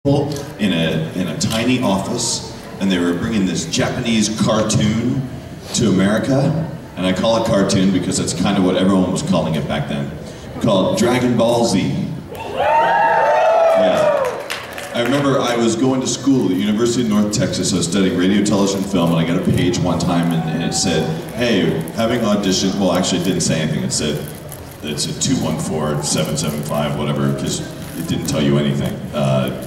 in a tiny office, and they were bringing this Japanese cartoon to America, and I call it cartoon because that's kind of what everyone was calling it back then, called Dragon Ball Z. Yeah. I remember I was going to school at the University of North Texas. I was studying radio, television, film, and I got a page one time and it said, hey, having auditioned, well actually it didn't say anything, it said 214-775, whatever, because it didn't tell you anything.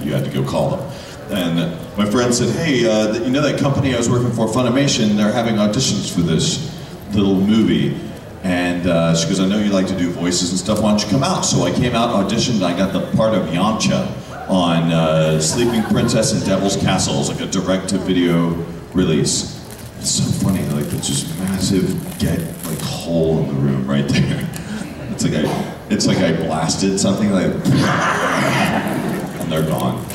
You had to go call them. And my friend said, hey, you know that company I was working for, Funimation, they're having auditions for this little movie. And she goes, I know you like to do voices and stuff, why don't you come out? So I came out, auditioned, and I got the part of Yamcha on Sleeping Princess and Devil's Castle. It was like a direct-to-video release. It's so funny, like there's just massive hole in the room right there. It's like I blasted something like, and they're gone.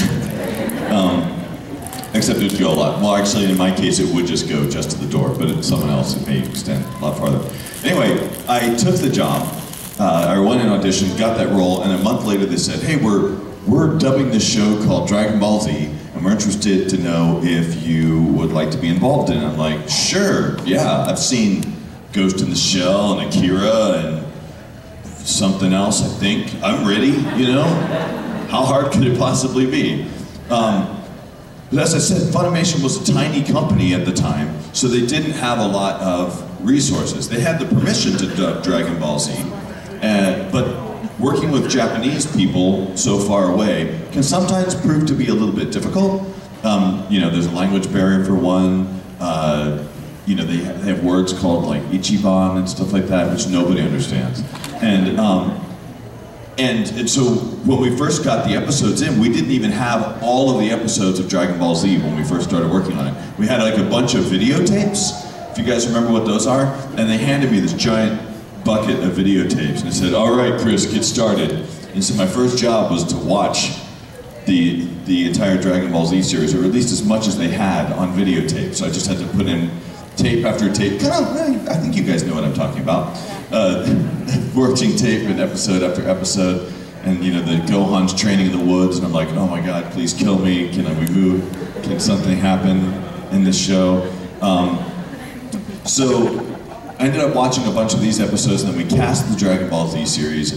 Except it would go a lot. Well, actually, in my case, it would just go just to the door, but someone else, it may extend a lot farther. Anyway, I took the job. I went in audition, got that role, and a month later they said, hey, we're dubbing this show called Dragon Ball Z, and we're interested to know if you would like to be involved in it. I'm like, sure, yeah, I've seen Ghost in the Shell and Akira and something else, I think. I'm ready, you know? How hard could it possibly be? But as I said, Funimation was a tiny company at the time, so they didn't have a lot of resources. They had the permission to dub Dragon Ball Z, but working with Japanese people so far away can sometimes prove to be a little bit difficult. You know, there's a language barrier for one. You know, they have words called like Ichiban and stuff like that, which nobody understands. And so when we first got the episodes in, we didn't even have all of the episodes of Dragon Ball Z when we first started working on it. We had like a bunch of videotapes, if you guys remember what those are, and they handed me this giant bucket of videotapes and they said, all right, Chris, get started. And so my first job was to watch the entire Dragon Ball Z series, or at least as much as they had on videotape. So I just had to put in tape after tape. I think you guys know what I'm talking about. Watching tape and episode after episode, and you know, the Gohan's training in the woods, and I'm like, oh my god, please kill me, can we move, can something happen in this show? So I ended up watching a bunch of these episodes, and then we cast the Dragon Ball Z series,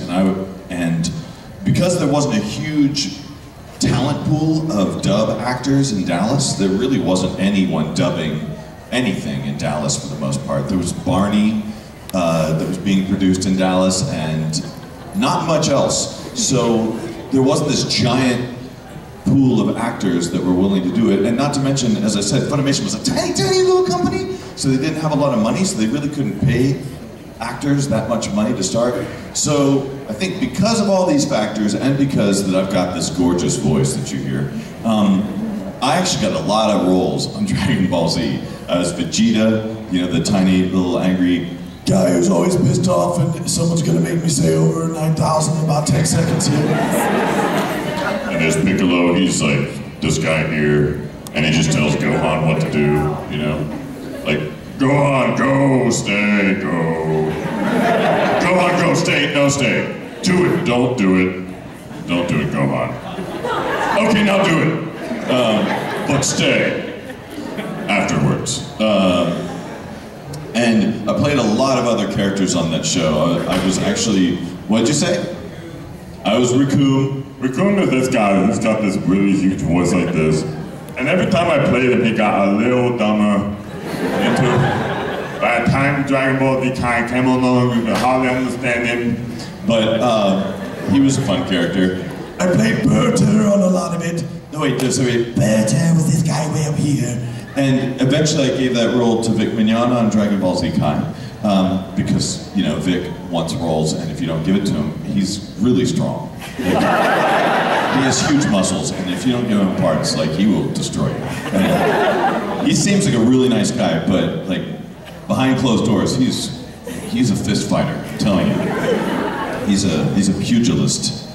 and because there wasn't a huge talent pool of dub actors in Dallas, there really wasn't anyone dubbing anything in Dallas for the most part. There was Barney that was being produced in Dallas, and not much else. So there wasn't this giant pool of actors that were willing to do it, and not to mention, as I said, Funimation was a tiny, tiny little company, so they didn't have a lot of money, so they really couldn't pay actors that much money to start. So I think because of all these factors, and because that I've got this gorgeous voice that you hear, I actually got a lot of roles on Dragon Ball Z. I was Vegeta, you know, the tiny little angry guy who's always pissed off and someone's gonna make me say over 9,000 in about 10 seconds here. And there's Piccolo, he's like this guy here, and he just tells Gohan what to do, you know? Like, Gohan, go, stay, go. Gohan, go, stay, no, stay. Do it, don't do it. Don't do it, Gohan. Okay, now do it. But stay afterwards. And I played a lot of other characters on that show. I was actually, what'd you say? I was Raccoon. Raccoon is this guy who's got this really huge voice like this. And every time I played him, he got a little dumber. By the time Dragon Ball Z came along, we could hardly understand him. But he was a fun character. I played Berter on a lot of it. No wait, sorry, Berter was this guy way up here. And eventually I gave that role to Vic Mignogna on Dragon Ball Z Kai. Because, you know, Vic wants roles, and if you don't give it to him, he's really strong. He has huge muscles, and if you don't give him parts, like, he will destroy you. And he seems like a really nice guy, but, like, behind closed doors, he's a fist fighter, I'm telling you. He's a pugilist.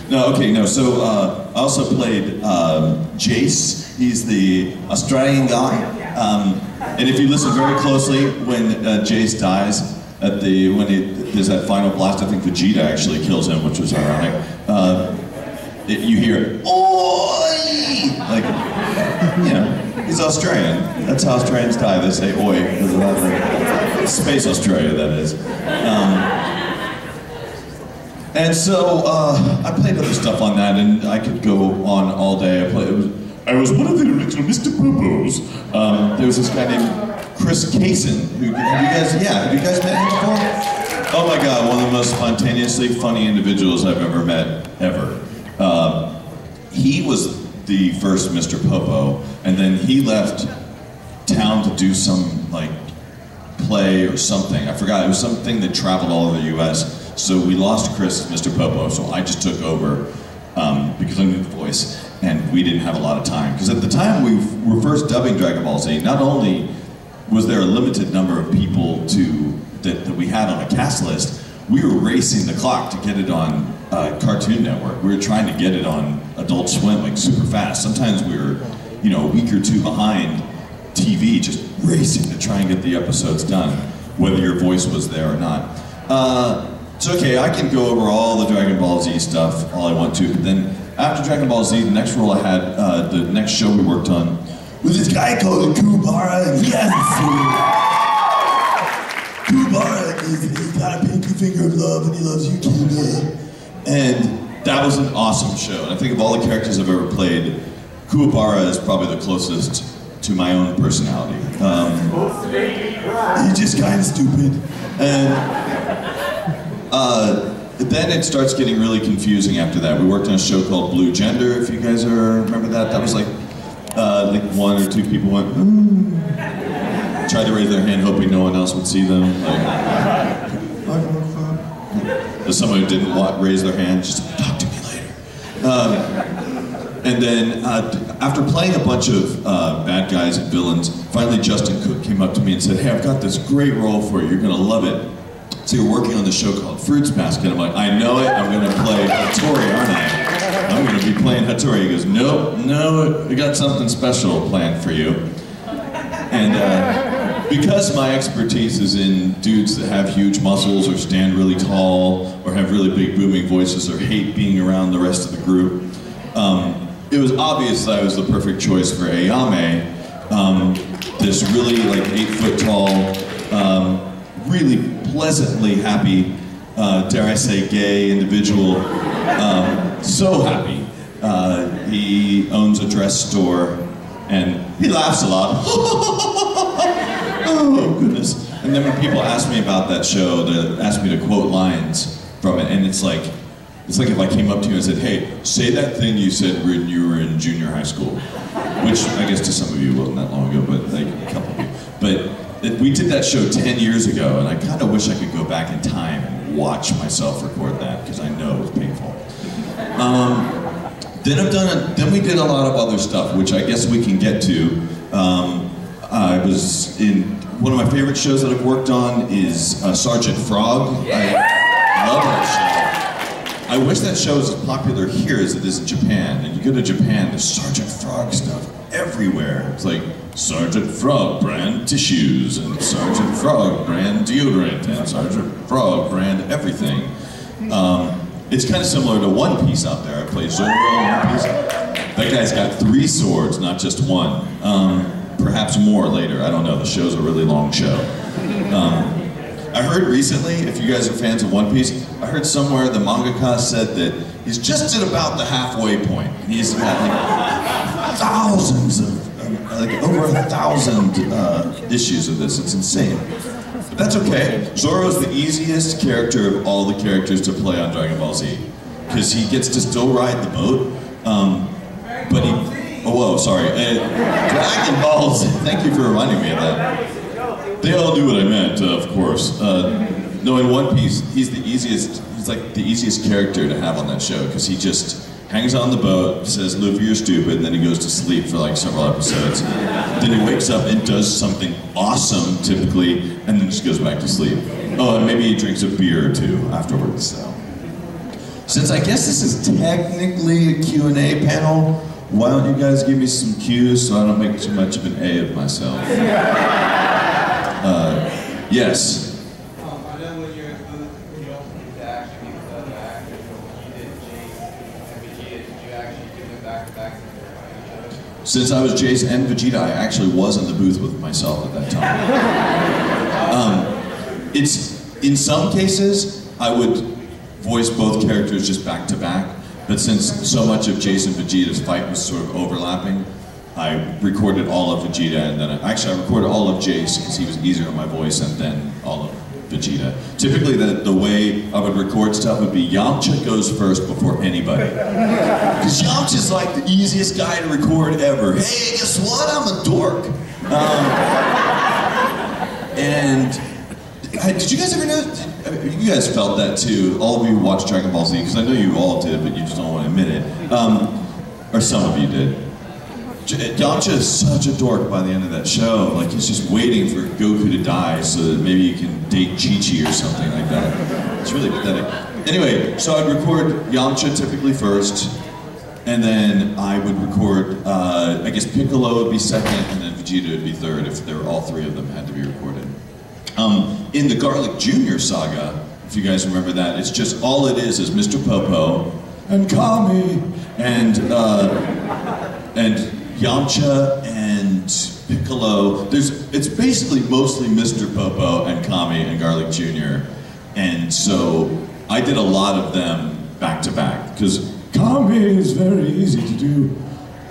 No, okay, no, so I also played Jace. He's the Australian guy. And if you listen very closely, when Jace dies, there's that final blast, I think Vegeta actually kills him, which was ironic. You hear, "Oi!" He's Australian. That's how Australians die. They say oi. Because of that, Space Australia, that is. And so I played other stuff on that, and I could go on all day. I was one of the original Mr. Popos. There was this guy named Chris Sabat. Have you guys met him before? Oh my God, one of the most spontaneously funny individuals I've ever met, ever. He was the first Mr. Popo, and then he left town to do some like play or something. I forgot, it was something that traveled all over the US. So we lost Chris as Mr. Popo, so I just took over because I knew the voice, and we didn't have a lot of time. Because at the time we were first dubbing Dragon Ball Z, not only was there a limited number of people that we had on a cast list, we were racing the clock to get it on Cartoon Network. We were trying to get it on Adult Swim like super fast. Sometimes we were, a week or two behind TV, just racing to try and get the episodes done, whether your voice was there or not. It's okay, I can go over all the Dragon Ball Z stuff all I want to, but then after Dragon Ball Z, the next role I had, the next show we worked on, was this guy called Kubara, and he has Kubara, he's got a pinky finger of love, and he loves you, Cuba. And that was an awesome show, and I think of all the characters I've ever played, Kuwabara is probably the closest to my own personality. He's just kind of stupid. And then it starts getting really confusing after that. We worked on a show called Blue Gender, if you guys remember that. That was like one or two people went, tried to raise their hand hoping no one else would see them. There's someone who didn't raise their hand, just talk to me later. And then after playing a bunch of bad guys and villains, finally Justin Cook came up to me and said, hey, I've got this great role for you, you're gonna love it. So you're working on this show called Fruits Basket. I'm like, I know it, I'm gonna play Hattori, aren't I? I'm gonna be playing Hattori. He goes, nope, no, we got something special planned for you. And because my expertise is in dudes that have huge muscles or stand really tall or have really big booming voices or hate being around the rest of the group, it was obvious that I was the perfect choice for Ayame, this really like 8 foot tall, really pleasantly happy, dare I say gay individual, so happy. He owns a dress store and he laughs a lot. Oh goodness. And then when people ask me about that show, they ask me to quote lines from it, and it's like if I came up to you and said, hey, say that thing you said when you were in junior high school. Which I guess to some of you wasn't that long ago, but like a couple of you. But we did that show 10 years ago, and I kind of wish I could go back in time and watch myself record that, because I know it was painful. Then we did a lot of other stuff, which I guess we can get to. I was in, one of my favorite shows that I've worked on is Sergeant Frog. I love that show. I wish that show was as popular here as it is in Japan. And you go to Japan, there's Sergeant Frog stuff everywhere. It's like Sergeant Frog brand tissues, and Sergeant Frog brand deodorant, and Sergeant Frog brand everything. It's kind of similar to One Piece out there. I play Zoro in One Piece. That guy's got 3 swords, not just one. Perhaps more later, I don't know. The show's a really long show. I heard recently, if you guys are fans of One Piece, I heard somewhere the mangaka said that he's just at about the halfway point. He's got like thousands of, like over 1,000 issues of this. It's insane. But that's okay. Zoro's the easiest character of all the characters to play on Dragon Ball Z, because he gets to still ride the boat, but he, oh whoa, sorry. Dragon Balls, thank you for reminding me of that. They all knew what I meant, of course. No, in One Piece, he's like the easiest character to have on that show, because he just hangs on the boat, says, Luffy, you're stupid, and then he goes to sleep for like several episodes. Then he wakes up and does something awesome, typically, and then just goes back to sleep. Oh, and maybe he drinks a beer or two afterwards, so. Since I guess this is technically a Q&A panel, why don't you guys give me some cues so I don't make too much of an A of myself? Yes. I know when you opened into action with other actors, when you did James and Vegeta, did you actually do them back to back? Since I was Jason and Vegeta, I actually was in the booth with myself at that time. In some cases, I would voice both characters just back to back, but since so much of Jason and Vegeta's fight was sort of overlapping, I recorded all of Vegeta, and then I recorded all of Jace because he was easier on my voice, and then all of Vegeta. Typically, the way I would record stuff would be Yamcha goes first before anybody. Because Yamcha's like the easiest guy to record ever. Hey, guess what? I'm a dork. And did you guys ever know? You guys felt that too. All of you watched Dragon Ball Z, because I know you all did, but you just don't want to admit it. Or some of you did. Yamcha is such a dork by the end of that show. Like, he's just waiting for Goku to die so that maybe he can date Chi-Chi or something like that. It's really pathetic. Anyway, so I'd record Yamcha typically first, and then I would record, I guess Piccolo would be second, and then Vegeta would be third if there were all three of them had to be recorded. In the Garlic Jr. saga, if you guys remember that, it's just, all it is Mr. Popo, and Kami, and Yamcha and Piccolo. It's basically mostly Mr. Popo and Kami and Garlic Jr. And so I did a lot of them back to back, because Kami is very easy to do,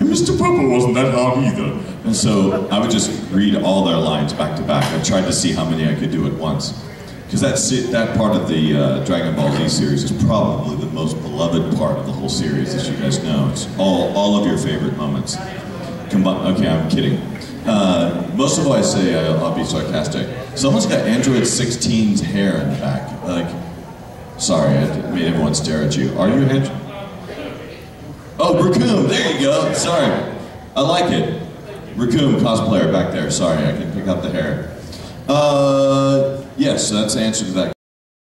and Mr. Popo wasn't that hard either. And so I would just read all their lines back to back. I tried to see how many I could do at once. Because that part of the Dragon Ball Z series is probably the most beloved part of the whole series, as you guys know. It's all of your favorite moments. Okay, I'm kidding. Most of what I say, I'll be sarcastic. Someone's got Android 16's hair in the back. Like, sorry, I made everyone stare at you. Are you Android? Oh, Raccoon, there you go. Sorry, I like it. Raccoon cosplayer back there. Sorry, I can pick up the hair. Yes, that's the answer to that.